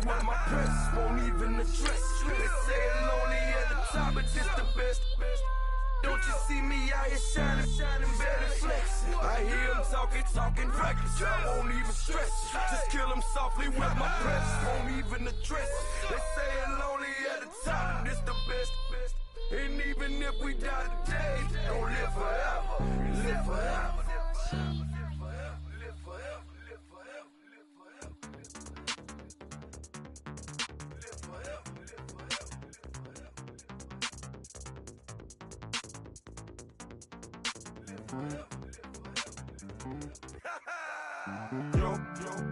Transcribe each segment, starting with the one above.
with my press, won't even address. They say it lonely at the top, but just the best. Don't you see me out here shining, better flex. I hear them talking reckless. I won't even stress. Just kill them softly with my press, won't even address. They say it lonely at the top, and it's the best. And even if we die today, don't live forever. Live forever. Yo,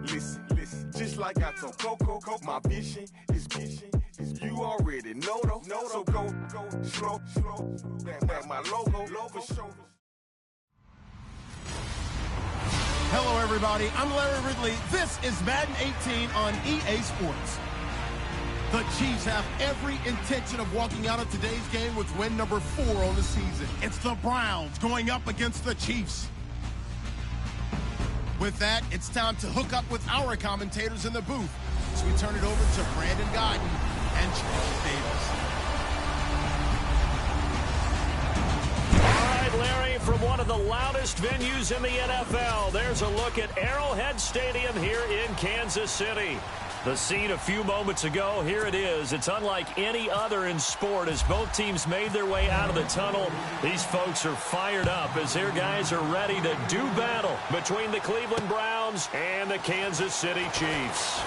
listen, just like I told Coco, my vision is you already know though. So go, slow, back my logo for show. Hello, everybody. I'm Larry Ridley. This is Madden 18 on EA Sports. The Chiefs have every intention of walking out of today's game with win number 4 on the season. It's the Browns going up against the Chiefs. With that, it's time to hook up with our commentators in the booth. So we turn it over to Brandon Godden and Charles Davis. All right, Larry, from one of the loudest venues in the NFL, there's a look at Arrowhead Stadium here in Kansas City. The scene a few moments ago, here it is. It's unlike any other in sport as both teams made their way out of the tunnel. These folks are fired up as their guys are ready to do battle between the Cleveland Browns and the Kansas City Chiefs.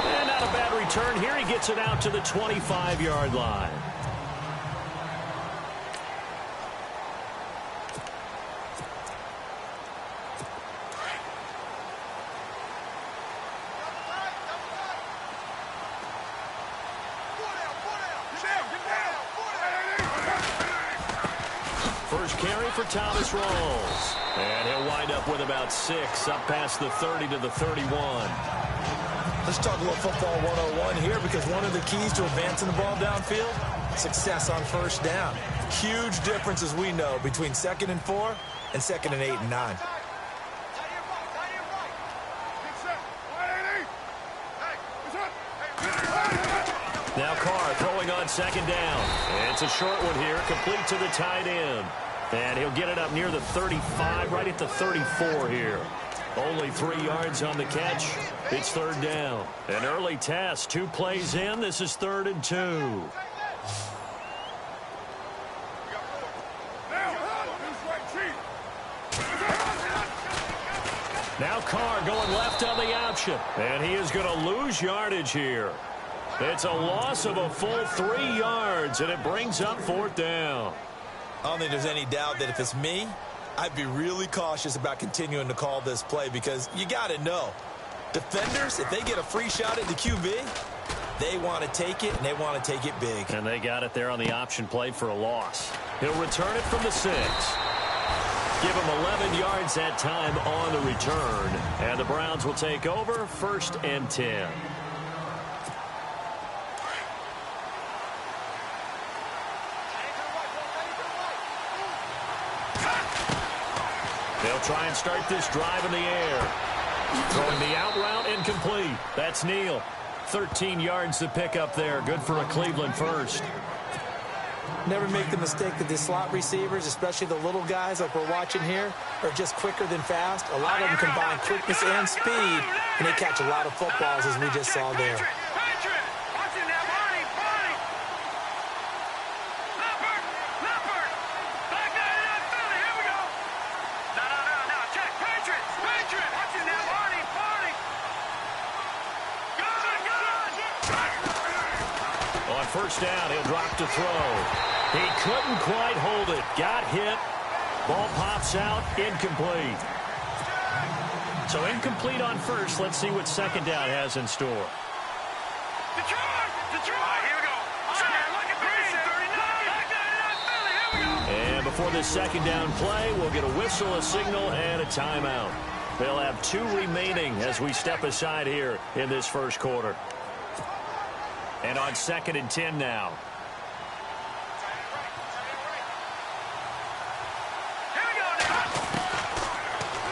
And not a bad return here. He gets it out to the 25-yard line. First carry for Thomas Rawls. And he'll wind up with about 6, up past the 30 to the 31. Let's talk a little football 101 here, because one of the keys to advancing the ball downfield, success on first down. Huge difference, as we know, between 2nd and 4 and 2nd and 8 and 9. Now Carr throwing on 2nd down. And it's a short one here, complete to the tight end. And he'll get it up near the 35, right at the 34 here. Only 3 yards on the catch. It's 3rd down. An early test, 2 plays in. This is 3rd and 2. Now Carr going left on the option. And he is going to lose yardage here. It's a loss of a full 3 yards, and it brings up 4th down. I don't think there's any doubt that if it's me, I'd be really cautious about continuing to call this play, because you got to know, defenders, if they get a free shot at the QB, they want to take it, and they want to take it big. And they got it there on the option play for a loss. He'll return it from the 6. Give him 11 yards that time on the return. And the Browns will take over, 1st and 10. They'll try and start this drive in the air. Throwing the out route, incomplete. That's Neal. 13 yards to pick up there. Good for a Cleveland first. Never make the mistake that the slot receivers, especially the little guys like we're watching here, are just quicker than fast. A lot of them combine quickness and speed, and they catch a lot of footballs, as we just saw there. First down, he'll drop to throw. He couldn't quite hold it. Got hit. Ball pops out, incomplete. So incomplete on first. Let's see what 2nd down has in store. And before this 2nd down play, we'll get a whistle, a signal, and a timeout. They'll have 2 remaining as we step aside here in this first quarter. And on 2nd and 10 now.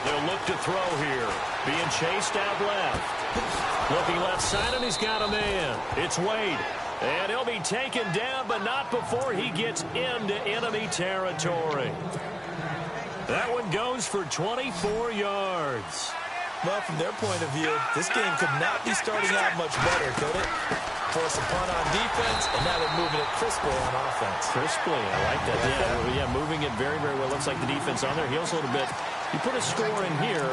They'll He'll look to throw here. Being chased out left. Looking left side, and he's got a man. It's Wade. And he'll be taken down, but not before he gets into enemy territory. That one goes for 24 yards. Well, from their point of view, this game could not be starting out much better, could it? Force a punt on defense, and now they're moving it crisply on offense. Crisply, I like that. Yeah, moving it very, very well. Looks like the defense on their heels a little bit. You put a score in here,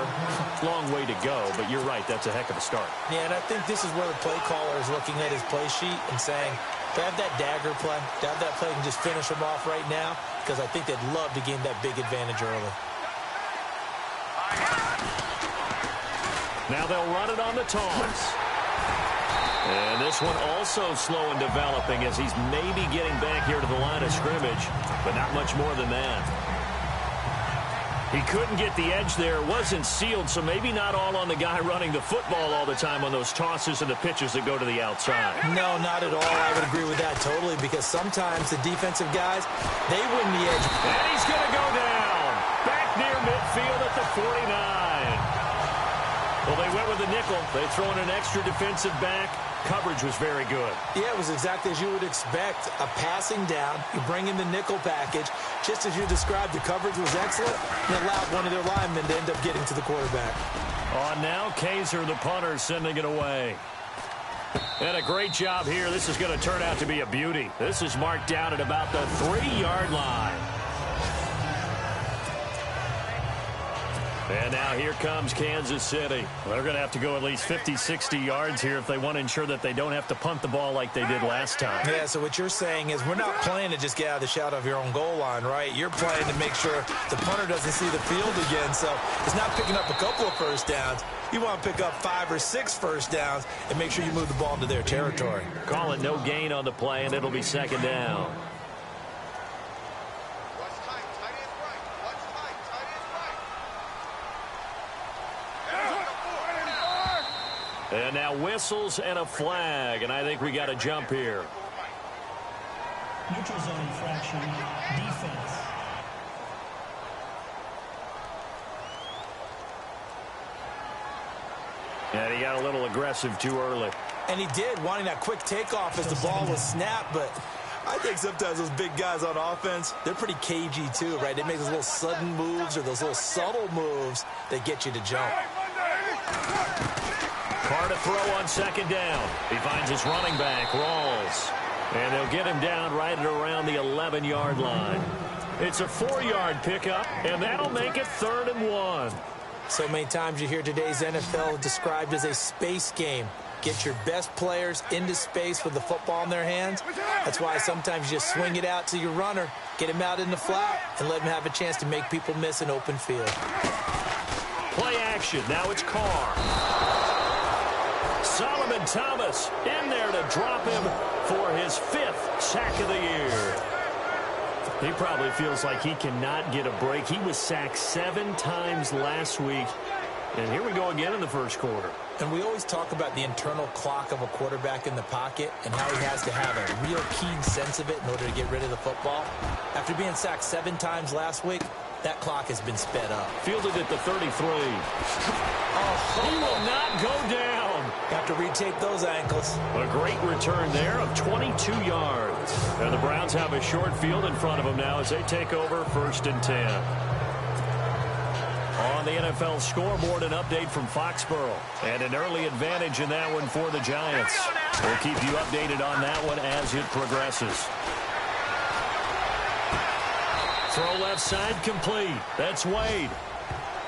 long way to go, but you're right, that's a heck of a start. Yeah, and I think this is where the play caller is looking at his play sheet and saying, to have that dagger play, to have that play and just finish them off right now, because I think they'd love to gain that big advantage early. Now they'll run it on the toss. And this one also slow in developing as he's maybe getting back here to the line of scrimmage, but not much more than that. He couldn't get the edge there, wasn't sealed, so maybe not all on the guy running the football all the time on those tosses and the pitches that go to the outside. No, not at all. I would agree with that totally, because sometimes the defensive guys, they win the edge. And he's going to go down. Back near midfield at the 49. Well, they went with the nickel. They throw in an extra defensive back. Coverage was very good. Yeah, it was exactly as you would expect. A passing down. You bring in the nickel package. Just as you described, the coverage was excellent. And allowed one of their linemen to end up getting to the quarterback. On now, Kaiser, the punter, sending it away. And a great job here. This is going to turn out to be a beauty. This is marked down at about the 3-yard line. And now here comes Kansas City. Well, they're going to have to go at least 50, 60 yards here if they want to ensure that they don't have to punt the ball like they did last time. Yeah, so what you're saying is we're not playing to just get out of the shadow of your own goal line, right? You're playing to make sure the punter doesn't see the field again. So it's not picking up a couple of first downs. You want to pick up 5 or 6 first downs and make sure you move the ball into their territory. Call it no gain on the play, and it'll be second down. And now whistles and a flag, and I think we got a jump here. Neutral zone infraction, defense. And he got a little aggressive too early. And he did, wanting that quick takeoff as the ball was snapped, but I think sometimes those big guys on offense, they're pretty cagey too, right? They make those little sudden moves or those little subtle moves that get you to jump. Carr to throw on second down. He finds his running back, Rawls. And they'll get him down right at around the 11-yard line. It's a 4-yard pickup, and that'll make it 3rd and 1. So many times you hear today's NFL described as a space game. Get your best players into space with the football in their hands. That's why sometimes you just swing it out to your runner, get him out in the flat, and let him have a chance to make people miss an open field. Play action. Now it's Carr. Solomon Thomas in there to drop him for his 5th sack of the year. He probably feels like he cannot get a break. He was sacked 7 times last week. And here we go again in the first quarter. And we always talk about the internal clock of a quarterback in the pocket and how he has to have a real keen sense of it in order to get rid of the football. After being sacked 7 times last week, that clock has been sped up. Fielded at the 33. He will not go down. Have to retake those ankles. A great return there of 22 yards. And the Browns have a short field in front of them now as they take over 1st and 10. On the NFL scoreboard, an update from Foxborough. And an early advantage in that one for the Giants. We'll keep you updated on that one as it progresses. Throw left side complete. That's Wade.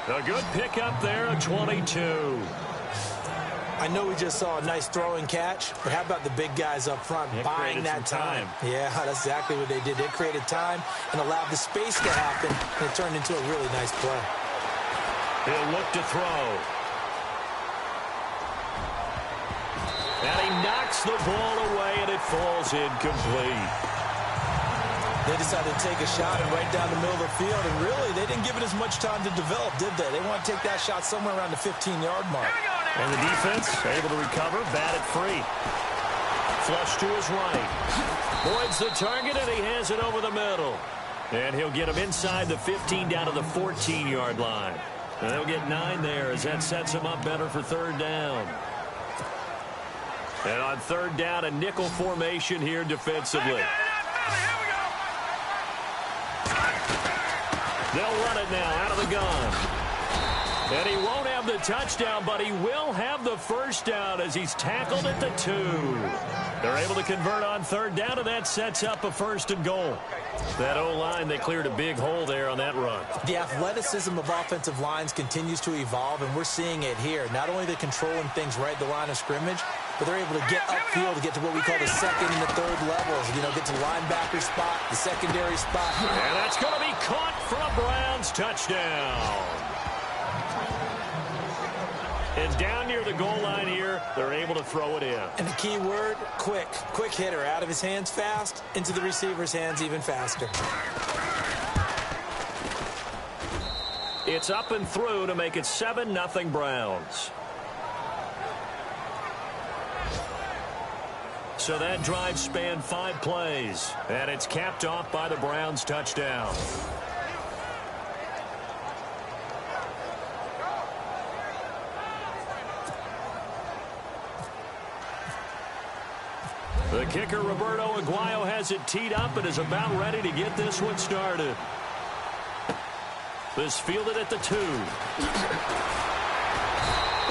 A good pickup there of 22. I know we just saw a nice throwing catch, but how about the big guys up front buying that time? Yeah, that's exactly what they did. They created time and allowed the space to happen, and it turned into a really nice play. He'll look to throw. And he knocks the ball away, and it falls incomplete. They decided to take a shot and right down the middle of the field, and really, they didn't give it as much time to develop, did they? They want to take that shot somewhere around the 15-yard mark. And the defense able to recover, bat it free. Flush to his right. Boyd's the target, and he has it over the middle. And he'll get him inside the 15 down to the 14-yard line. And they'll get 9 there as that sets them up better for third down. And on third down, a nickel formation here defensively. They'll run it now out of the gun. And he won't have the touchdown, but he will have the first down as he's tackled at the 2. They're able to convert on third down, and that sets up a 1st and goal. That O-line, they cleared a big hole there on that run. The athleticism of offensive lines continues to evolve, and we're seeing it here. Not only are they controlling things right at the line of scrimmage, but they're able to get upfield to get to what we call the second and the third levels. You know, get to the linebacker spot, the secondary spot. And that's going to be caught for a Browns touchdown. And down near the goal line here, they're able to throw it in. And the key word, quick. Quick hitter. Out of his hands fast, into the receiver's hands even faster. It's up and through to make it 7-0 Browns. So that drive spanned 5 plays, and it's capped off by the Browns touchdown. The kicker, Roberto Aguayo, has it teed up and is about ready to get this one started. This fielded at the 2.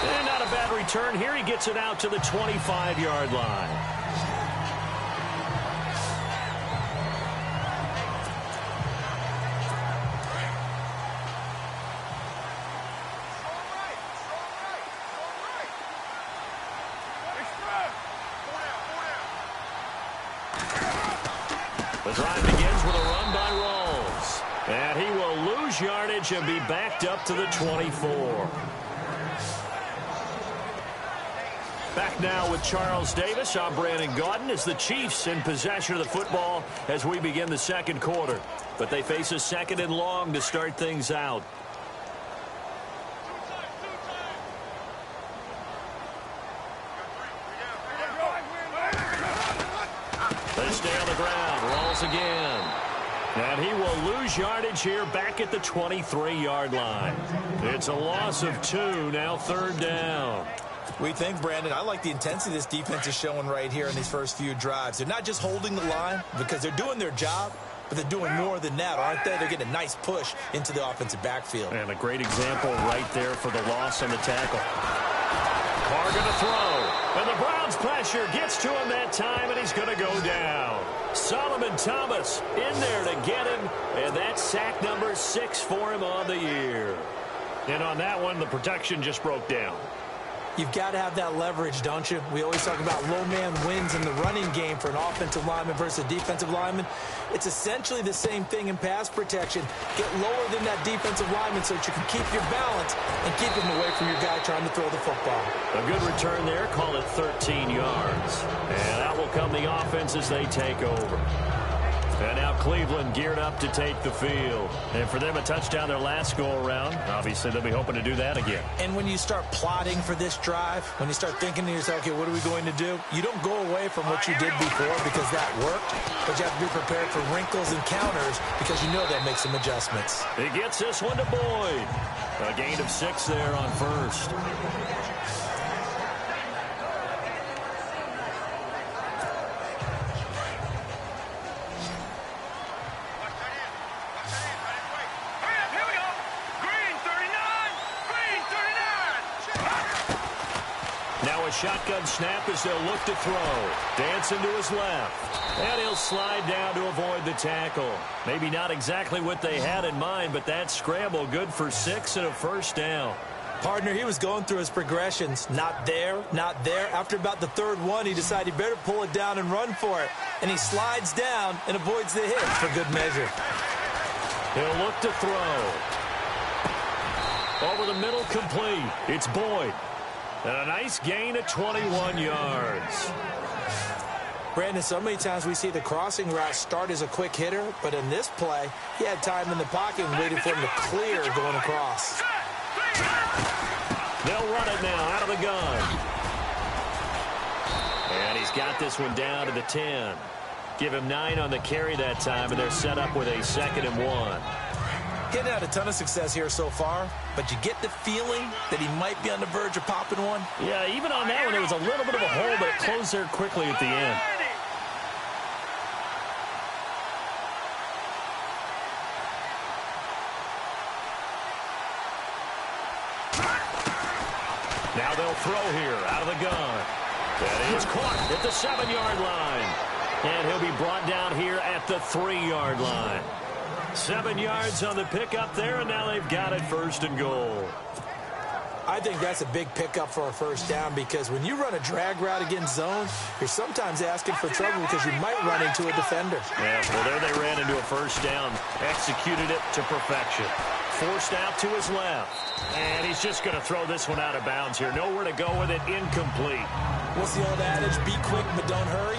And not a bad return here. He gets it out to the 25-yard line. The drive begins with a run by Rawls. And he will lose yardage and be backed up to the 24. Back now with Charles Davis. I'm Brandon Gaudin as the Chiefs in possession of the football as we begin the second quarter. But they face a 2nd and long to start things out. They stay on the ground. Rolls again. And he will lose yardage here back at the 23-yard line. It's a loss of 2, now third down. We think, Brandon, I like the intensity this defense is showing right here in these first few drives. They're not just holding the line because they're doing their job, but they're doing more than that, aren't they? They're getting a nice push into the offensive backfield. And a great example right there for the loss on the tackle. Carr going to throw. And the Browns pressure gets to him that time, and he's going to go down. Solomon Thomas in there to get him, and that's sack number 6 for him on the year. And on that one, the protection just broke down. You've got to have that leverage, don't you? We always talk about low man wins in the running game for an offensive lineman versus a defensive lineman. It's essentially the same thing in pass protection. Get lower than that defensive lineman so that you can keep your balance and keep him away from your guy trying to throw the football. A good return there. Call it 13 yards. And out will come the offense as they take over. And now Cleveland geared up to take the field. And for them, a touchdown their last go-around. Obviously, they'll be hoping to do that again. And when you start plotting for this drive, when you start thinking to yourself, okay, what are we going to do? You don't go away from what you did before because that worked. But you have to be prepared for wrinkles and counters because you know they'll make some adjustments. He gets this one to Boyd. A gain of 6 there on first. Shotgun snap as they'll look to throw. Dancing to his left. And he'll slide down to avoid the tackle. Maybe not exactly what they had in mind, but that scramble good for 6 and a first down. Partner, he was going through his progressions. Not there, not there. After about the third one, he decided he better pull it down and run for it. And he slides down and avoids the hit for good measure. He'll look to throw. Over the middle, complete. It's Boyd. And a nice gain of 21 yards. Brandon, so many times we see the crossing route start as a quick hitter, but in this play, he had time in the pocket and waited for him to clear going across. They'll run it now out of the gun. And he's got this one down to the 10. Give him 9 on the carry that time, and they're set up with a 2nd and 1. Getting had a ton of success here so far, but you get the feeling that he might be on the verge of popping one. Yeah, even on that one, there was a little bit of a hole, but it closed there quickly at the end. Now they'll throw here out of the gun. And he's caught at the 7-yard line. And he'll be brought down here at the 3-yard line. 7 yards on the pickup there, and now they've got it 1st and goal. I think that's a big pickup for a 1st down because when you run a drag route against zone, you're sometimes asking for trouble because you might run into a defender. Yeah, well, there they ran into a 1st down, executed it to perfection. Forced out to his left. And he's just going to throw this one out of bounds here. Nowhere to go with it, incomplete. What's the old adage? Be quick, but don't hurry.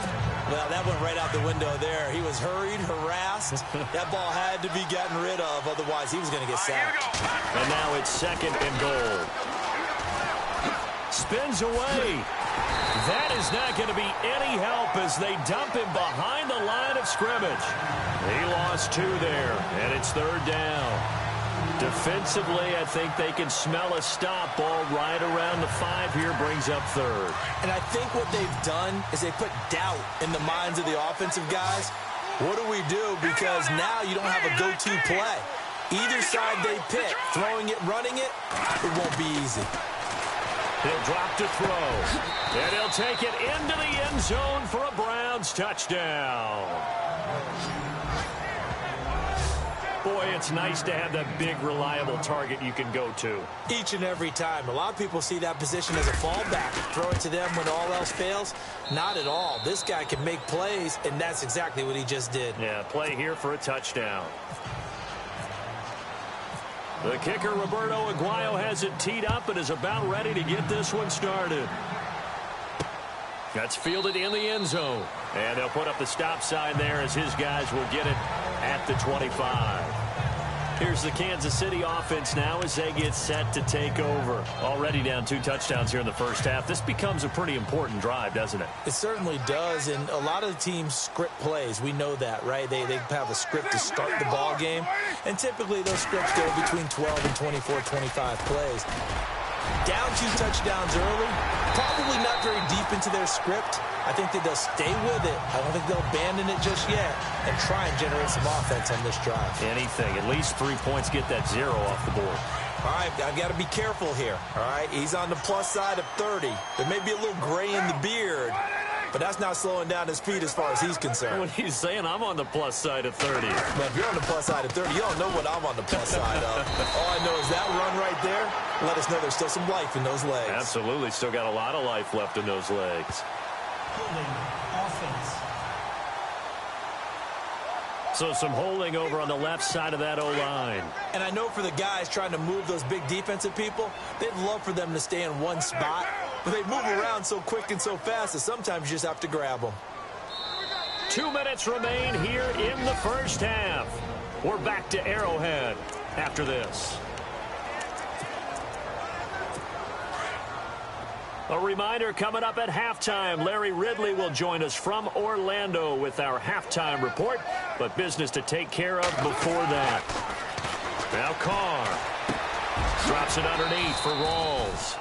Well, that went right out the window there. He was hurried, harassed. That ball had to be gotten rid of, otherwise he was going to get sacked. And now it's 2nd and goal. Spins away. That is not going to be any help as they dump him behind the line of scrimmage. He lost 2 there, and it's 3rd down. Defensively, I think they can smell a stop ball right around the 5 here, brings up 3rd. And I think what they've done is they put doubt in the minds of the offensive guys. What do we do? Because now you don't have a go-to play. Either side they pick, throwing it, running it, it won't be easy. He'll drop to throw. And he'll take it into the end zone for a Browns touchdown. Boy, it's nice to have that big, reliable target you can go to. Each and every time. A lot of people see that position as a fallback. Throw it to them when all else fails. Not at all. This guy can make plays, and that's exactly what he just did. Yeah, play here for a touchdown. The kicker, Roberto Aguayo, has it teed up and is about ready to get this one started. That's fielded in the end zone. And they'll put up the stop sign there as his guys will get it at the 25. Here's the Kansas City offense now as they get set to take over. Already down 2 touchdowns here in the 1st half. This becomes a pretty important drive, doesn't it? It certainly does, and a lot of the teams script plays. We know that, right? They have a script to start the ball game, and typically those scripts go between 12 and 24, 25 plays. Down 2 touchdowns early, probably not very deep into their script. I think that they'll stay with it. I don't think they'll abandon it just yet and try and generate some offense on this drive. Anything. At least 3 points, get that 0 off the board. All right, I've got to be careful here. All right, he's on the plus side of 30. There may be a little gray in the beard, but that's not slowing down his feet as far as he's concerned. What he's saying, I'm on the plus side of 30. But if you're on the plus side of 30, you don't know what I'm on the plus side of. All I know is that run right there, let us know there's still some life in those legs. Absolutely, still got a lot of life left in those legs. Offense. So some holding over on the left side of that O-line. And I know for the guys trying to move those big defensive people, they'd love for them to stay in one spot, but they move around so quick and so fast that sometimes you just have to grab them. 2 minutes remain here in the 1st half. We're back to Arrowhead after this. A reminder, coming up at halftime, Larry Ridley will join us from Orlando with our halftime report, but business to take care of before that. Now Carr drops it underneath for Rawls.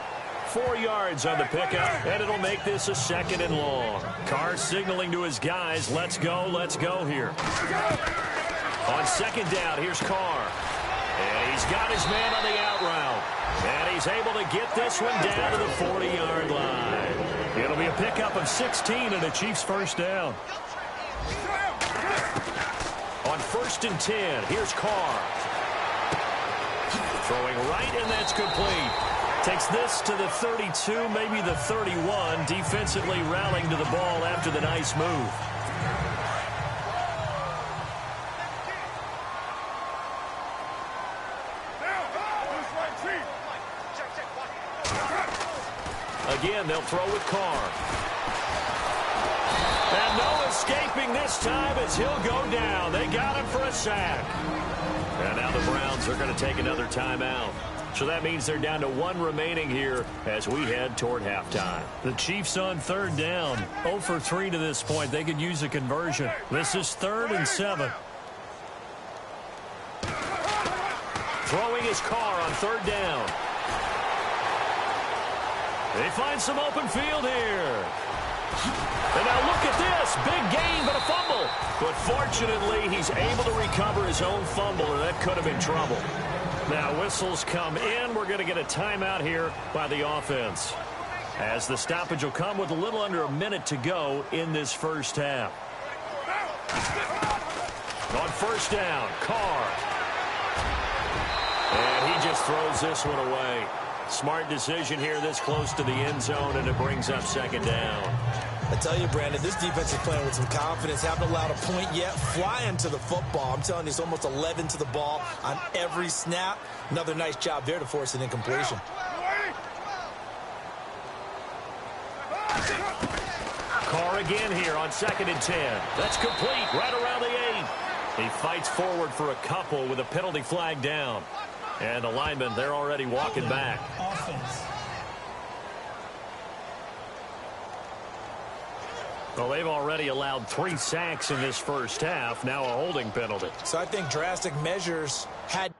4 yards on the pickup, and it'll make this a 2nd and long. Carr signaling to his guys, let's go here. On 2nd down, here's Carr. And he's got his man on the out route. And he's able to get this one down to the 40-yard line. It'll be a pickup of 16 and a Chiefs 1st down. On 1st and 10, here's Carr. Throwing right, and that's complete. Takes this to the 32, maybe the 31, defensively rallying to the ball after the nice move. Again, they'll throw with Carr. And no escaping this time as he'll go down. They got him for a sack. And now the Browns are going to take another timeout. So that means they're down to 1 remaining here as we head toward halftime. The Chiefs on 3rd down. 0 for 3 to this point. They could use a conversion. This is 3rd and 7. Throwing his car on third down. They find some open field here. And now look at this. Big gain, but a fumble. But fortunately, he's able to recover his own fumble, and that could have been trouble. Now whistles come in. We're going to get a timeout here by the offense, as the stoppage will come with a little under a minute to go in this first half. On first down, Carr. And he just throws this one away. Smart decision here this close to the end zone, and it brings up second down. I tell you, Brandon, this defense is playing with some confidence. Haven't allowed a point yet. Flying to the football. I'm telling you, it's almost 11 to the ball on every snap. Another nice job there to force an incompletion. Carr again here on 2nd and 10. That's complete right around the 8. He fights forward for a couple with a penalty flag down. And the linemen, they're already walking back. Offense. Well, they've already allowed 3 sacks in this first half. Now a holding penalty. So I think drastic measures had to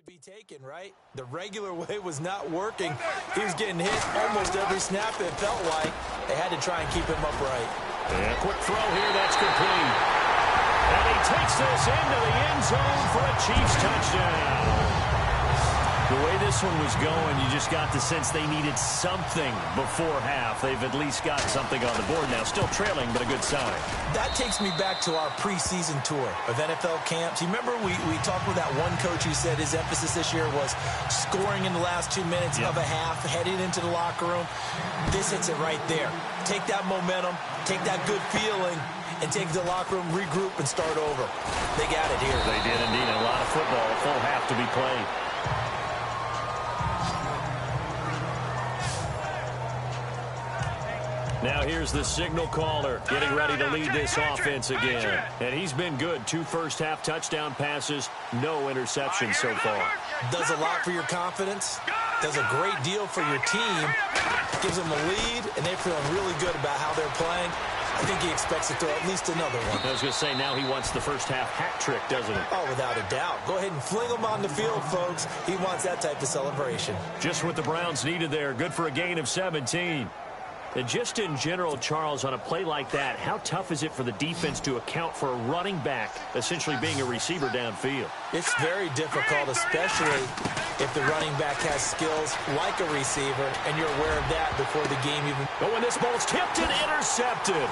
be taken, right? The regular way was not working. He was getting hit almost every snap, it felt like. They had to try and keep him upright. And a quick throw here, that's complete. And he takes this into the end zone for a Chiefs touchdown. The way this one was going, you just got the sense they needed something before half. They've at least got something on the board now. Still trailing, but a good sign. That takes me back to our preseason tour of NFL camps. You remember we talked with that one coach who said his emphasis this year was scoring in the last 2 minutes of a half, heading into the locker room. This hits it right there. Take that momentum, take that good feeling, and take the locker room, regroup, and start over. They got it here. They did indeed. A lot of football, a full half to be played. Now here's the signal caller getting ready to lead this offense again. And he's been good. 2 first-half touchdown passes, no interceptions so far. Does a lot for your confidence. Does a great deal for your team. Gives them a lead, and they're feeling really good about how they're playing. I think he expects to throw at least another one. I was going to say, now he wants the first-half hat trick, doesn't he? Oh, without a doubt. Go ahead and fling him on the field, folks. He wants that type of celebration. Just what the Browns needed there. Good for a gain of 17. And just in general, Charles, on a play like that, how tough is it for the defense to account for a running back essentially being a receiver downfield? It's very difficult, especially if the running back has skills like a receiver, and you're aware of that before the game even. Oh, and this ball's tipped and intercepted.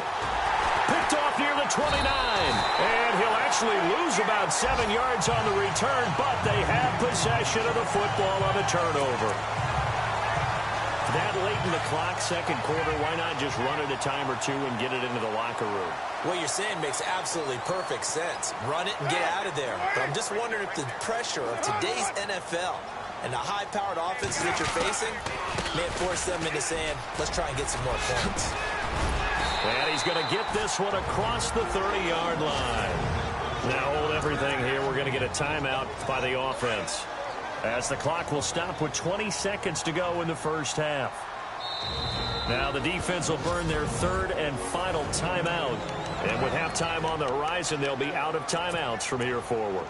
Picked off near the 29. And he'll actually lose about 7 yards on the return, but they have possession of the football on a turnover. That late in the clock, second quarter, why not just run it a time or two and get it into the locker room? What you're saying makes absolutely perfect sense. Run it and get out of there. But I'm just wondering if the pressure of today's NFL and the high-powered offenses that you're facing may force them into saying, let's try and get some more points. And he's going to get this one across the 30-yard line. Now hold everything here. We're going to get a timeout by the offense, as the clock will stop with 20 seconds to go in the first half. Now the defense will burn their 3rd and final timeout. And with halftime on the horizon, they'll be out of timeouts from here forward.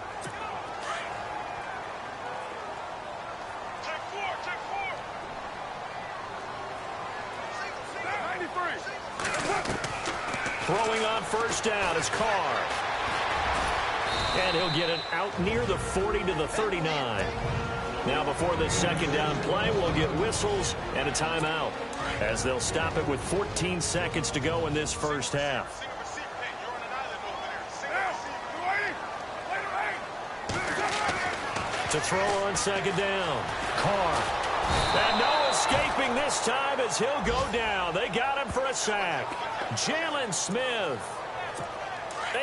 Throwing on first down is Carr. And he'll get it out near the 40 to the 39. Now before this second down play, we'll get whistles and a timeout, as they'll stop it with 14 seconds to go in this first half. To throw on second down, Carr. And no escaping this time as he'll go down. They got him for a sack. Jalen Smith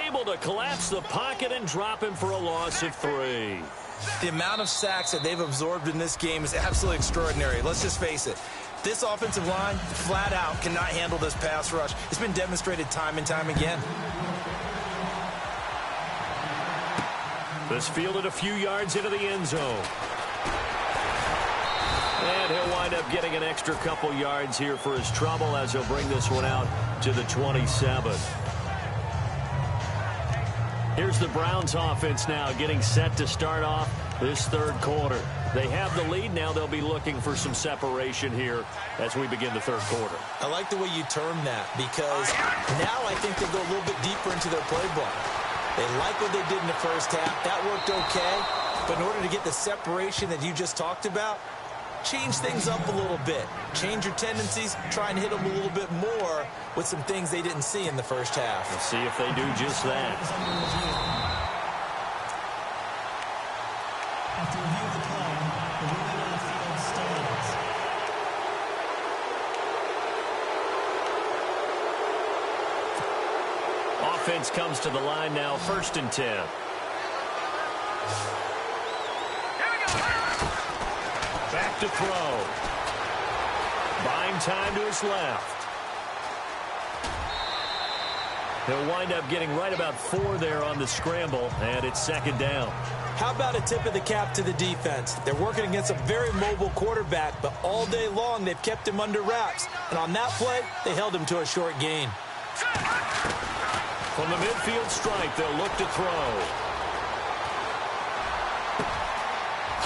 able to collapse the pocket and drop him for a loss of 3. The amount of sacks that they've absorbed in this game is absolutely extraordinary. Let's just face it. This offensive line, flat out, cannot handle this pass rush. It's been demonstrated time and time again. This fielded a few yards into the end zone. And he'll wind up getting an extra couple yards here for his trouble as he'll bring this one out to the 27. Here's the Browns offense now getting set to start off this third quarter. They have the lead. Now they'll be looking for some separation here as we begin the third quarter. I like the way you term that because now I think they'll go a little bit deeper into their playbook. They like what they did in the first half. That worked okay. But in order to get the separation that you just talked about, change things up a little bit. Change your tendencies. Try and hit them a little bit more with some things they didn't see in the first half. Let's see if they do just that. After review of the play, the ruling on the field stands. Offense comes to the line now, 1st and 10. Back to throw. Buying time to his left. He'll wind up getting right about 4 there on the scramble, and it's 2nd down. How about a tip of the cap to the defense? They're working against a very mobile quarterback, but all day long they've kept him under wraps. And on that play, they held him to a short gain. From the midfield stripe, they'll look to throw.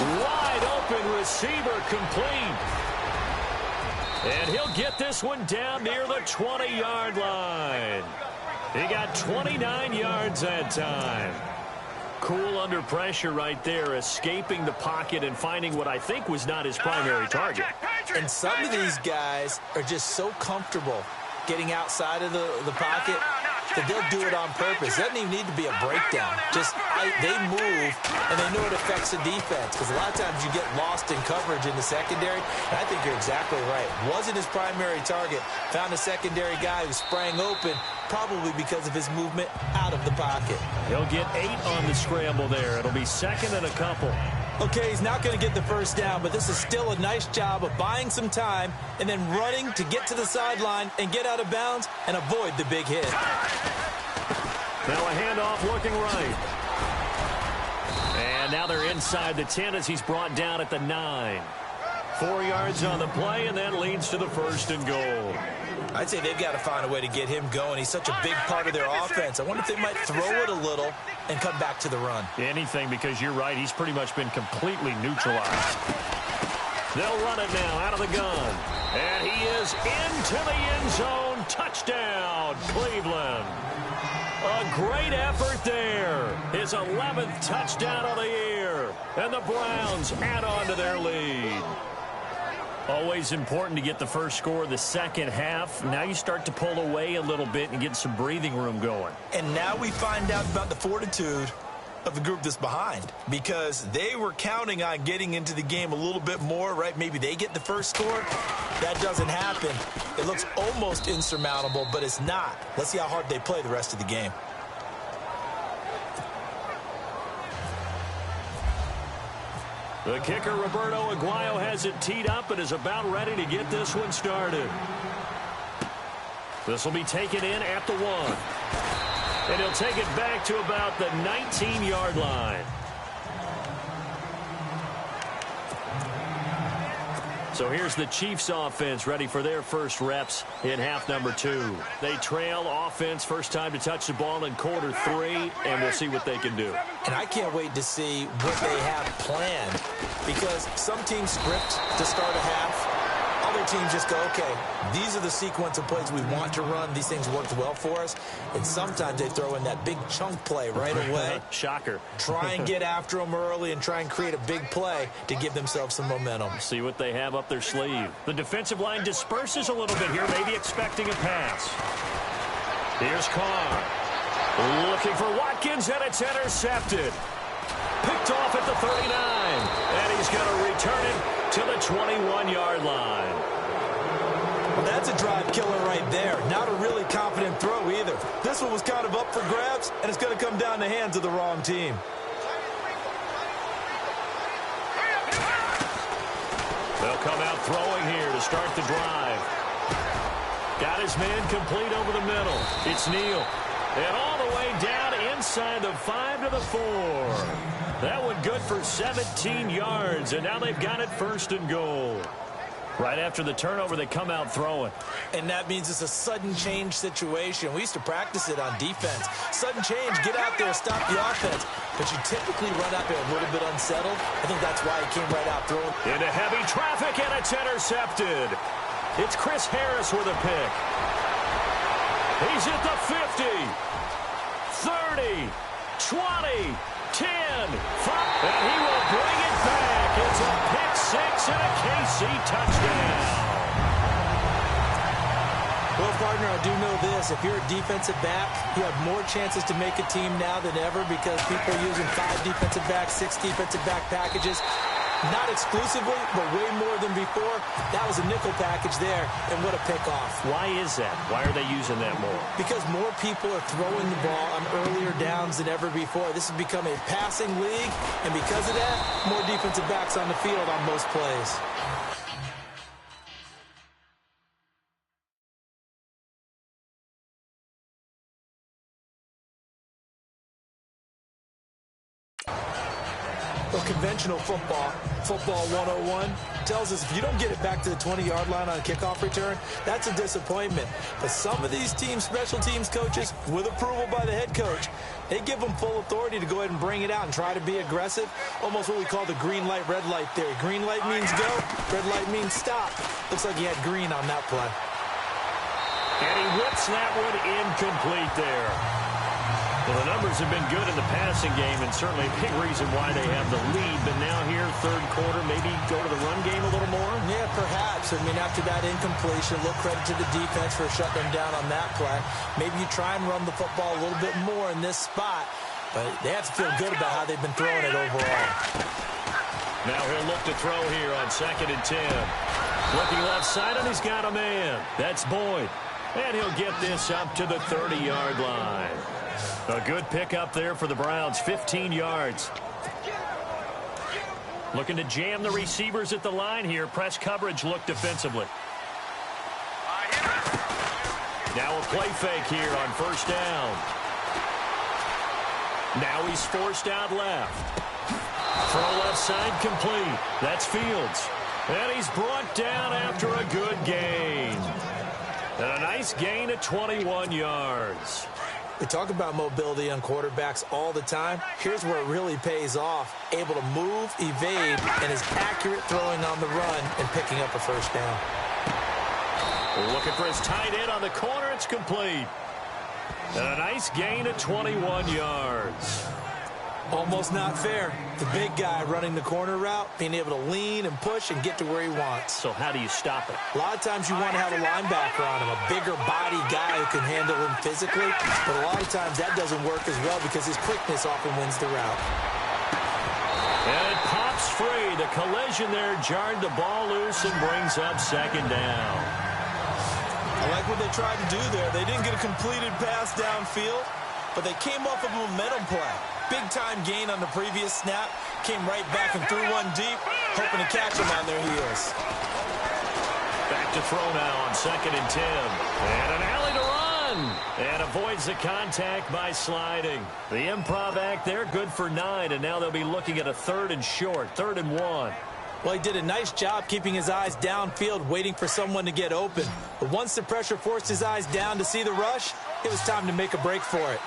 Wide open receiver complete. And he'll get this one down near the 20-yard line. He got 29 yards that time. Cool under pressure right there, escaping the pocket and finding what I think was not his primary target. And some of these guys are just so comfortable getting outside of the pocket that they'll do it on purpose. It doesn't even need to be a breakdown. Just they move, and they know it affects the defense because a lot of times you get lost in coverage in the secondary, and I think you're exactly right. Wasn't his primary target. Found a secondary guy who sprang open, probably because of his movement out of the pocket. He'll get 8 on the scramble there. It'll be 2nd and a couple. Okay, he's not going to get the first down, but this is still a nice job of buying some time and then running to get to the sideline and get out of bounds and avoid the big hit. Now a handoff looking right. And now they're inside the 10 as he's brought down at the 9. 4 yards on the play, and that leads to the 1st and goal. I'd say they've got to find a way to get him going. He's such a big part of their offense. I wonder if they might throw it a little and come back to the run. Anything, because you're right. He's pretty much been completely neutralized. They'll run it now out of the gun. And he is into the end zone. Touchdown, Cleveland. A great effort there. His 11th touchdown of the year. And the Browns add on to their lead. Always important to get the first score of the second half. Now you start to pull away a little bit and get some breathing room going. And now we find out about the fortitude of the group that's behind, because they were counting on getting into the game a little bit more, right? Maybe they get the first score. That doesn't happen. It looks almost insurmountable, but it's not. Let's see how hard they play the rest of the game. The kicker, Roberto Aguayo, has it teed up and is about ready to get this one started. This will be taken in at the 1. And he'll take it back to about the 19-yard line. So here's the Chiefs offense ready for their first reps in half number 2. They trail offense, first time to touch the ball in quarter 3, and we'll see what they can do. And I can't wait to see what they have planned, because some teams script to start a half. Other teams just go, okay, these are the sequence of plays we want to run. These things worked well for us. And sometimes they throw in that big chunk play right away. Shocker. Try and get after them early and try and create a big play to give themselves some momentum. See what they have up their sleeve. The defensive line disperses a little bit here, maybe expecting a pass. Here's Carr. Looking for Watkins, and it's intercepted. Picked off at the 39. And he's going to return it to the 21-yard line. Well, that's a drive killer right there. Not a really confident throw either. This one was kind of up for grabs, and it's going to come down the hands of the wrong team. They'll come out throwing here to start the drive. Got his man complete over the middle. It's Neal. And all the way down inside the 5 to the 4. That one good for 17 yards, and now they've got it 1st and goal. Right after the turnover, they come out throwing. And that means it's a sudden change situation. We used to practice it on defense. Sudden change, get out there, stop the offense. But you typically run out there a little bit unsettled. I think that's why he came right out throwing. Into heavy traffic, and it's intercepted. It's Chris Harris with a pick. He's at the 50, 30, 20, 10, 5, and he will bring it back. It's a pick six and a KC touchdown. Well, partner, I do know this. If you're a defensive back, you have more chances to make a team now than ever because people are using 5 defensive backs, 6 defensive back packages. Not exclusively, but way more than before. That was a nickel package there, and what a pickoff. Why is that? Why are they using that more? Because more people are throwing the ball on earlier downs than ever before. This has become a passing league, and because of that, more defensive backs on the field on most plays. Well, conventional football 101, tells us if you don't get it back to the 20-yard line on a kickoff return, that's a disappointment. But some of these teams, special teams coaches, with approval by the head coach, they give them full authority to go ahead and bring it out and try to be aggressive. Almost what we call the green light, red light theory. Green light means go, red light means stop. Looks like he had green on that play. And he whips that one incomplete there. Well, the numbers have been good in the passing game, and certainly a big reason why they have the lead. But now here, third quarter, maybe go to the run game a little more? Yeah, perhaps. I mean, after that incompletion, a little credit to the defense for shutting them down on that play. Maybe you try and run the football a little bit more in this spot, but they have to feel good about how they've been throwing it overall. Now he'll look to throw here on 2nd and 10. Looking left side, and he's got a man. That's Boyd. And he'll get this up to the 30-yard line. A good pickup there for the Browns, 15 yards. Looking to jam the receivers at the line here. Press coverage look defensively. Now a play fake here on 1st down. Now he's forced out left. Throw left side complete. That's Fields. And he's brought down after a good gain. And a nice gain of 21 yards. We talk about mobility on quarterbacks all the time. Here's where it really pays off. Able to move, evade, and is accurate throwing on the run and picking up a 1st down. Looking for his tight end on the corner. It's complete. And a nice gain of 21 yards. Almost not fair. The big guy running the corner route, being able to lean and push and get to where he wants. So how do you stop it? A lot of times you want to have a linebacker on him, a bigger body guy who can handle him physically. But a lot of times that doesn't work as well because his quickness often wins the route. And it pops free. The collision there jarred the ball loose and brings up 2nd down. I like what they tried to do there. They didn't get a completed pass downfield, but they came off of a momentum play. Big-time gain on the previous snap. Came right back and threw one deep, hoping to catch them on their heels. Back to throw now on 2nd and 10. And an alley to run. And avoids the contact by sliding. The improv act there, good for 9. And now they'll be looking at a 3rd and short, 3rd and 1. Well, he did a nice job keeping his eyes downfield, waiting for someone to get open. But once the pressure forced his eyes down to see the rush, it was time to make a break for it.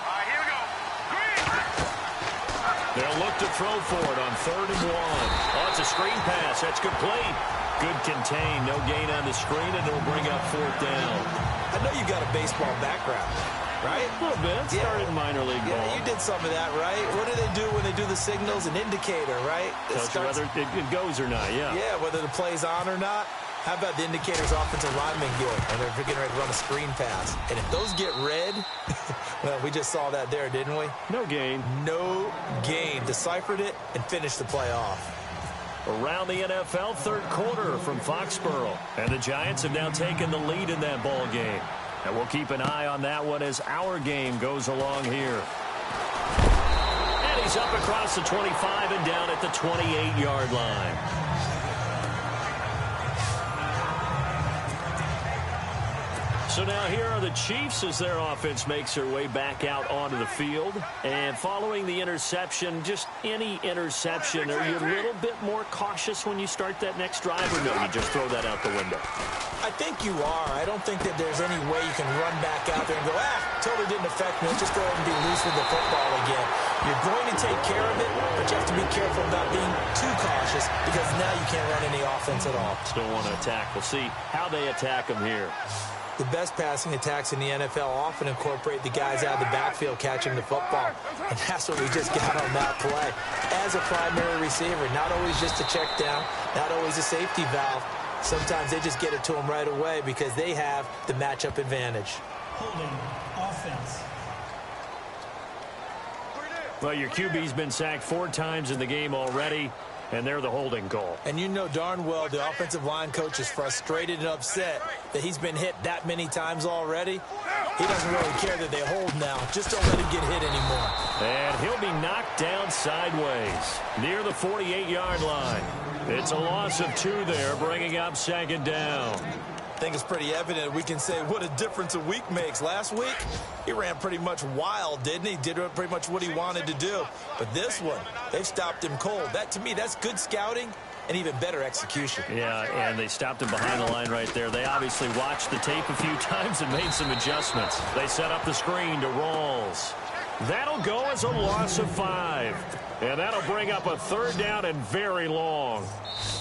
They'll look to throw for it on 3rd and 1. Oh, it's a screen pass. That's complete. Good contain. No gain on the screen, and it'll bring up 4th down. I know you got a baseball background, right? A little bit. Started minor league ball. Yeah, you did some of that, right? What do they do when they do the signals? An indicator, right? Tells you whether it goes or not, yeah. Yeah, whether the play's on or not. How about the indicators offensive linemen get when they're getting ready to run a screen pass? And if those get red, well, we just saw that there, didn't we? No gain. No gain. Deciphered it and finished the play off. Around the NFL, 3rd quarter from Foxborough. And the Giants have now taken the lead in that ball game. And we'll keep an eye on that one as our game goes along here. And he's up across the 25 and down at the 28-yard line. So now here are the Chiefs as their offense makes their way back out onto the field. And following the interception, just any interception, are you a little bit more cautious when you start that next drive, or no, you just throw that out the window? I think you are. I don't think that there's any way you can run back out there and go, totally didn't affect me. Let's just go ahead and be loose with the football again. You're going to take care of it, but you have to be careful about being too cautious because now you can't run any offense at all. Still want to attack. We'll see how they attack them here. The best passing attacks in the NFL often incorporate the guys out of the backfield catching the football. And that's what we just got on that play. As a primary receiver, not always just a check down, not always a safety valve. Sometimes they just get it to them right away because they have the matchup advantage. Holding offense. Well, your QB's been sacked 4 times in the game already, and they're the holding call. And you know darn well the offensive line coach is frustrated and upset that he's been hit that many times already. He doesn't really care that they hold now. Just don't let him get hit anymore. And he'll be knocked down sideways near the 48-yard line. It's a loss of 2 there, bringing up 2nd down. I think it's pretty evident. We can say what a difference a week makes. Last week, he ran pretty much wild, didn't he? Did pretty much what he wanted to do. But this one, they've stopped him cold. That, to me, that's good scouting and even better execution. Yeah, and they stopped him behind the line right there. They obviously watched the tape a few times and made some adjustments. They set up the screen to Rawls. That'll go as a loss of 5. And that'll bring up a 3rd down and very long.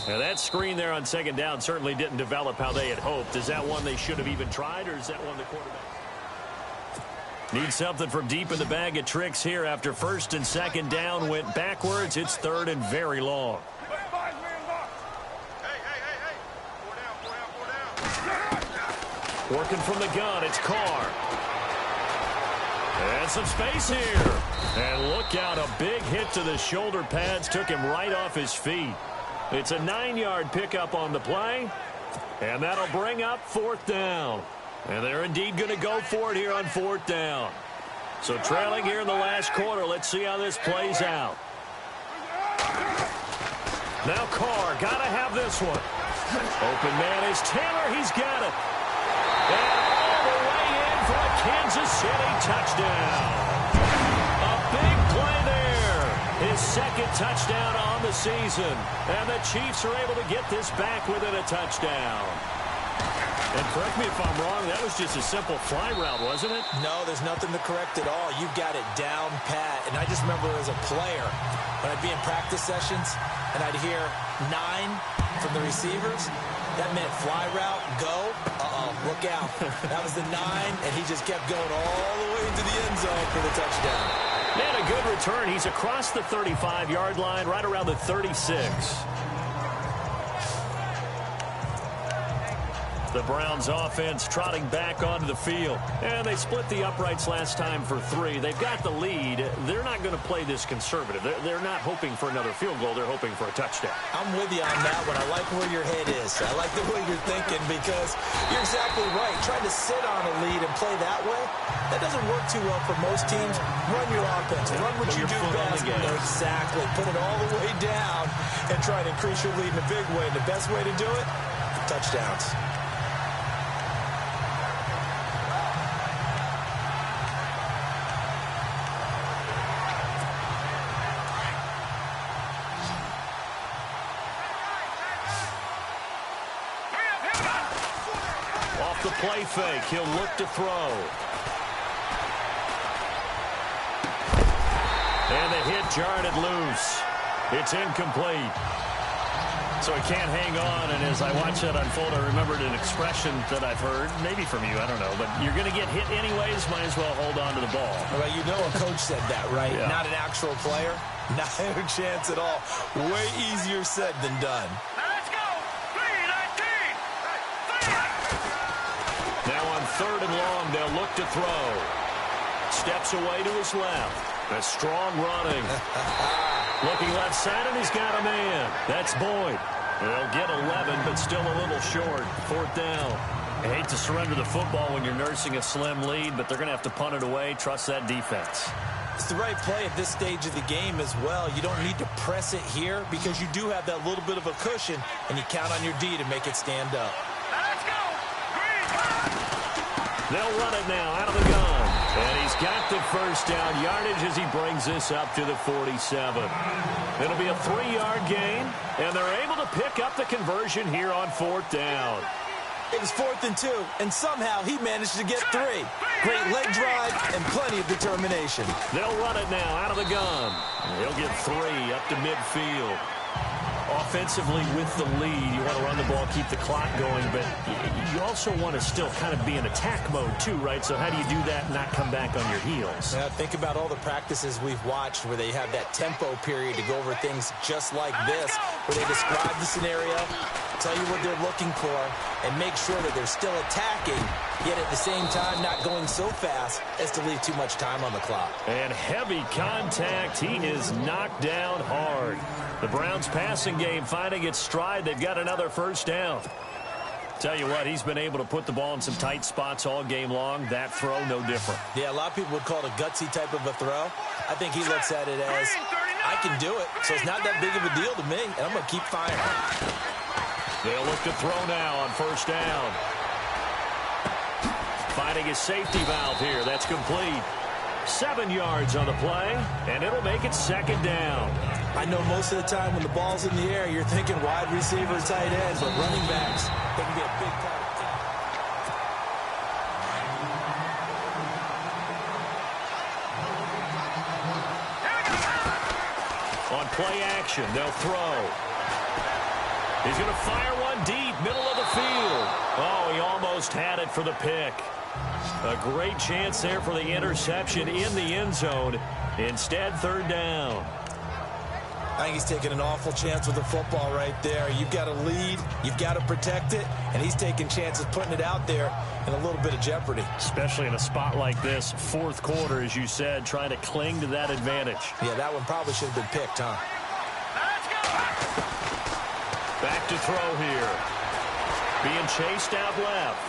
Now that screen there on 2nd down certainly didn't develop how they had hoped. Is that one they should have even tried, or is that one the quarterback needs something from deep in the bag of tricks here after 1st and 2nd down went backwards? It's 3rd and very long. Working from the gun, it's Carr. And some space here. And look out, a big hit to the shoulder pads took him right off his feet. It's a 9-yard pickup on the play. And that'll bring up 4th down. And they're indeed going to go for it here on 4th down. So trailing here in the last quarter, let's see how this plays out. Now Carr, got to have this one. Open man is Taylor, he's got it. And all the way in for a Kansas City touchdown. A big play there. His 2nd touchdown on the season. And the Chiefs are able to get this back within a touchdown. And correct me if I'm wrong, that was just a simple fly route, wasn't it? No, there's nothing to correct at all. You've got it down pat. And I just remember as a player, when I'd be in practice sessions, and I'd hear 9 from the receivers, that meant fly route, go. Look out. That was the 9, and he just kept going all the way into the end zone for the touchdown. And a good return. He's across the 35-yard line, right around the 36. The Browns offense trotting back onto the field. And they split the uprights last time for 3. They've got the lead. They're not going to play this conservative. They're not hoping for another field goal. They're hoping for a touchdown. I'm with you on that one. I like where your head is. I like the way you're thinking because you're exactly right. Trying to sit on a lead and play that way, that doesn't work too well for most teams. Run your offense. Run what you do best. Exactly. Put it all the way down and try to increase your lead in a big way. And the best way to do it, touchdowns. The play fake. He'll look to throw. And the hit jarred it loose. It's incomplete. So he can't hang on. And as I watch that unfold, I remembered an expression that I've heard, maybe from you, I don't know, but you're going to get hit anyways, might as well hold on to the ball. Well, you know a coach said that, right? Yeah. Not an actual player. Not a chance at all. Way easier said than done. Now on 3rd and long, they'll look to throw. Steps away to his left. A strong running. Looking left side, and he's got a man. That's Boyd. They'll get 11, but still a little short. 4th down. I hate to surrender the football when you're nursing a slim lead, but they're going to have to punt it away. Trust that defense. It's the right play at this stage of the game as well. You don't need to press it here because you do have that little bit of a cushion, and you count on your D to make it stand up. They'll run it now out of the gun. And he's got the first down yardage as he brings this up to the 47. It'll be a 3-yard gain, and they're able to pick up the conversion here on 4th down. It was 4th and 2, and somehow he managed to get 3. Great leg drive and plenty of determination. They'll run it now out of the gun. He'll get 3 up to midfield. Offensively with the lead, you want to run the ball, keep the clock going, but you also want to still kind of be in attack mode too, right? So how do you do that and not come back on your heels? Yeah, think about all the practices we've watched where they have that tempo period to go over things just like this, where they describe the scenario, tell you what they're looking for, and make sure that they're still attacking, yet at the same time not going so fast as to leave too much time on the clock. And heavy contact. He is knocked down hard. The Browns passing game finding its stride. They've got another first down. Tell you what, he's been able to put the ball in some tight spots all game long. That throw, no different. Yeah, a lot of people would call it a gutsy type of a throw. I think he looks at it as, I can do it, so it's not that big of a deal to me, and I'm going to keep firing. They'll look to throw now on first down. Finding his safety valve here. That's complete. 7 yards on the play, and it'll make it 2nd down. I know most of the time when the ball's in the air, you're thinking wide receiver, tight end, but running backs, they can be a big part of the team. On play action, they'll throw. He's going to fire one deep, middle of the field. Oh, he almost had it for the pick. A great chance there for the interception in the end zone. Instead, 3rd down. I think he's taking an awful chance with the football right there. You've got to lead, you've got to protect it, and he's taking chances putting it out there in a little bit of jeopardy. Especially in a spot like this, 4th quarter, as you said, trying to cling to that advantage. Yeah, that one probably should have been picked, huh? Back to throw here. Being chased out left.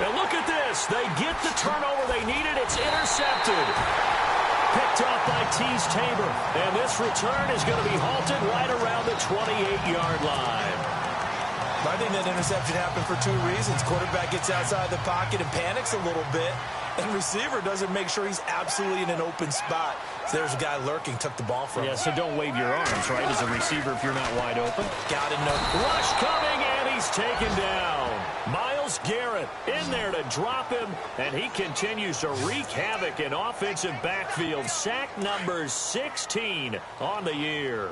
And look at this. They get the turnover they needed. It's intercepted. Picked off by Tease Tabor. And this return is going to be halted right around the 28-yard line. I think that interception happened for 2 reasons. Quarterback gets outside the pocket and panics a little bit. And receiver doesn't make sure he's absolutely in an open spot. So there's a guy lurking, took the ball from him. Yeah, so don't wave your arms, right, as a receiver if you're not wide open. Got to know. Rush coming, and he's taken down. Myles Garrett in there to drop him, and he continues to wreak havoc in offensive backfield. Sack number 16 on the year.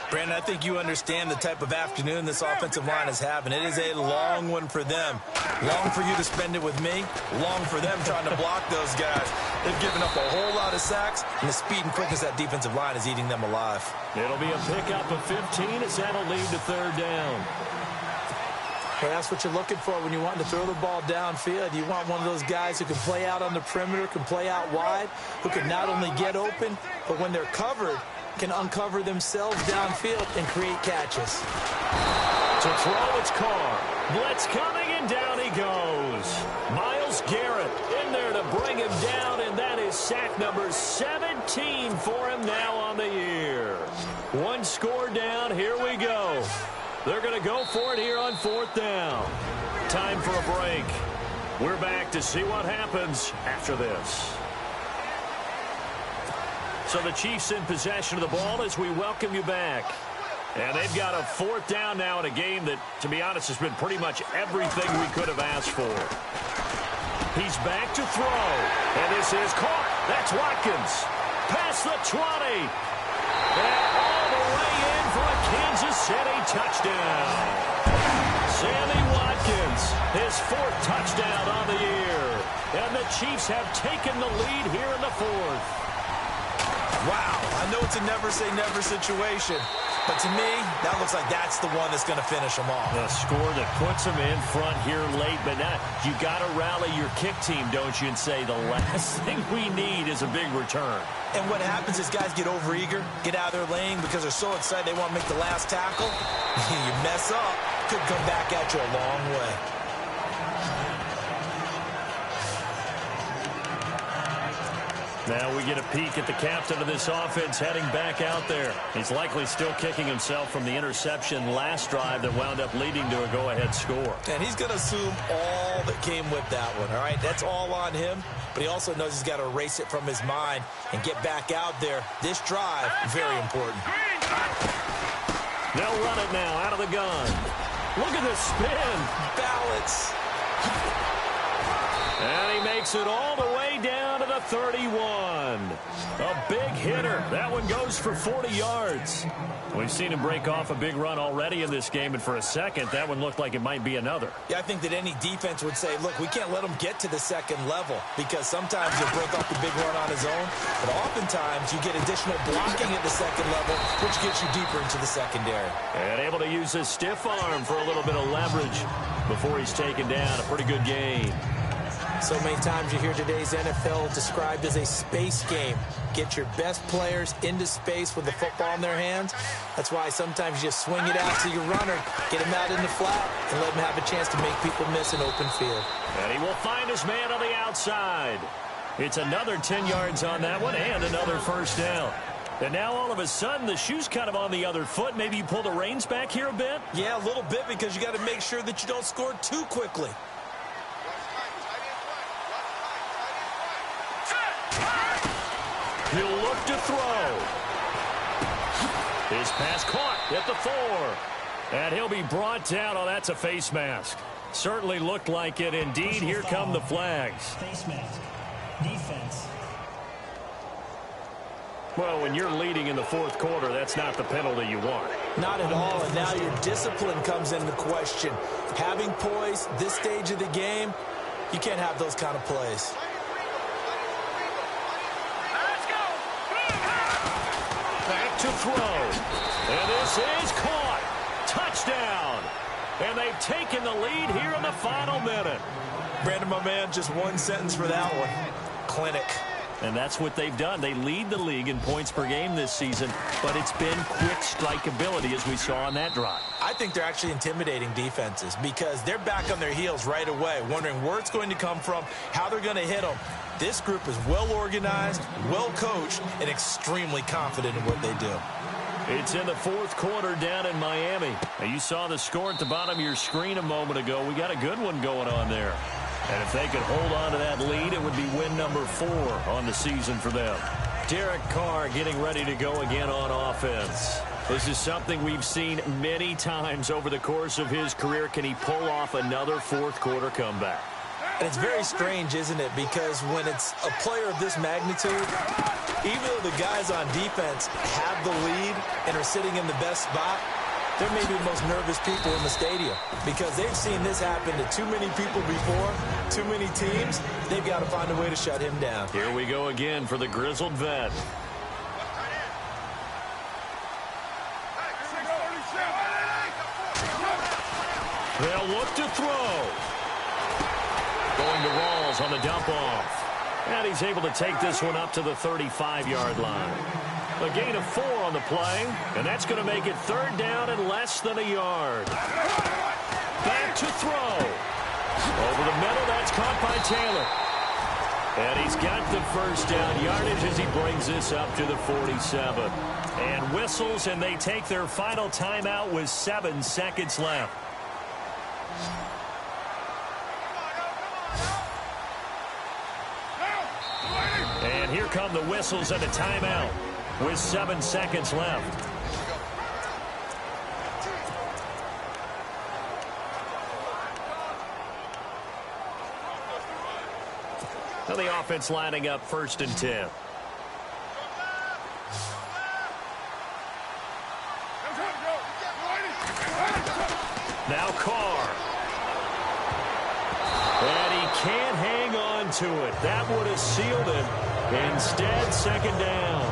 Brandon, I think you understand the type of afternoon this offensive line is having. It is a long one for them. Long for you to spend it with me. Long for them trying to block those guys. They've given up a whole lot of sacks, and the speed and quickness of that defensive line is eating them alive. It'll be a pickup of 15 as that'll lead to 3rd down. Well, that's what you're looking for when you want to throw the ball downfield. You want one of those guys who can play out on the perimeter, can play out wide, who can not only get open, but when they're covered, can uncover themselves downfield and create catches. To throw, it's Carr. Blitz coming, and down he goes. Myles Garrett in there to bring him down, and that is sack number 17 for him now on the year. 1 score down. Here we go. They're going to go for it here on 4th down. Time for a break. We're back to see what happens after this. So the Chiefs in possession of the ball as we welcome you back. And they've got a 4th down now in a game that, to be honest, has been pretty much everything we could have asked for. He's back to throw. And this is caught. That's Watkins. Past the 20. And all the way in for a Kansas City touchdown. Sammy Watkins, his 4th touchdown on the year. And the Chiefs have taken the lead here in the 4th. Wow, I know it's a never-say-never situation, but to me, that looks like that's the one that's going to finish them off. A score that puts them in front here late, but now you got to rally your kick team, don't you, and say the last thing we need is a big return. And what happens is guys get overeager, get out of their lane because they're so excited they want to make the last tackle. You mess up, could come back at you a long way. Now we get a peek at the captain of this offense heading back out there. He's likely still kicking himself from the interception last drive that wound up leading to a go-ahead score. And he's going to assume all that came with that one, all right? That's all on him, but he also knows he's got to erase it from his mind and get back out there. This drive, very important. They'll run it now out of the gun. Look at this spin. Balance. And he makes it all the way down to the 31. A big hitter. That one goes for 40 yards. We've seen him break off a big run already in this game, and for a second, that one looked like it might be another. Yeah, I think that any defense would say, look, we can't let him get to the second level because sometimes he'll break off the big run on his own, but oftentimes you get additional blocking at the second level, which gets you deeper into the secondary. And able to use his stiff arm for a little bit of leverage before he's taken down. A pretty good game. So many times you hear today's NFL described as a space game. Get your best players into space with the football in their hands. That's why sometimes you just swing it out to your runner, get him out in the flat, and let him have a chance to make people miss an open field. And he will find his man on the outside. It's another 10 yards on that one and another first down. And now all of a sudden the shoe's kind of on the other foot. Maybe you pull the reins back here a bit? Yeah, a little bit because you got to make sure that you don't score too quickly. He'll look to throw. His pass caught at the 4. And he'll be brought down. Oh, that's a face mask. Certainly looked like it. Indeed, here come the flags. Face mask. Defense. Well, when you're leading in the fourth quarter, that's not the penalty you want. Not at all, and now your discipline comes into question. Having poise this stage of the game, you can't have those kind of plays. Back to throw. And this is caught. Touchdown. And they've taken the lead here in the final minute. Brandon, my man, just one sentence for that one. Clinic. And that's what they've done. They lead the league in points per game this season, but it's been quick strike ability as we saw on that drive. I think they're actually intimidating defenses because they're back on their heels right away, wondering where it's going to come from, how they're going to hit them. This group is well organized, well coached, and extremely confident in what they do. It's in the fourth quarter down in Miami. Now, you saw the score at the bottom of your screen a moment ago. We got a good one going on there. And if they could hold on to that lead, it would be win number 4 on the season for them. Derek Carr getting ready to go again on offense. This is something we've seen many times over the course of his career. Can he pull off another fourth quarter comeback? And it's very strange, isn't it? Because when it's a player of this magnitude, even though the guys on defense have the lead and are sitting in the best spot, they're maybe the most nervous people in the stadium because they've seen this happen to too many people before, too many teams. They've got to find a way to shut him down. Here we go again for the grizzled vet. They'll look to throw. Going to Rawls on the dump off. And he's able to take this one up to the 35-yard line. A gain of 4 on the play, and that's going to make it third down and less than a yard. Back to throw. Over the middle, that's caught by Taylor. And he's got the first down yardage as he brings this up to the 47. And whistles, and they take their final timeout with 7 seconds left. And here come the whistles and a timeout with 7 seconds left. Now the offense lining up 1st and 10. Now Carr. And he can't hang on to it. That would have sealed it. Instead, second down.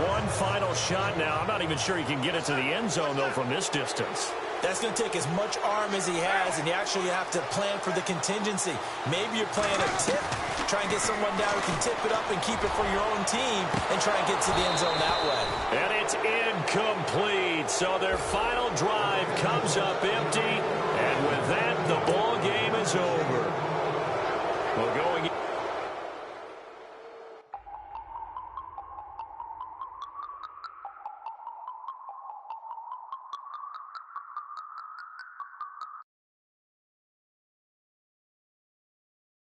One final shot now. I'm not even sure he can get it to the end zone, though, from this distance. That's going to take as much arm as he has, and you actually have to plan for the contingency. Maybe you're playing a tip, try and get someone down who can tip it up and keep it for your own team and try and get to the end zone that way. And it's incomplete. So their final drive comes up empty. And with that, the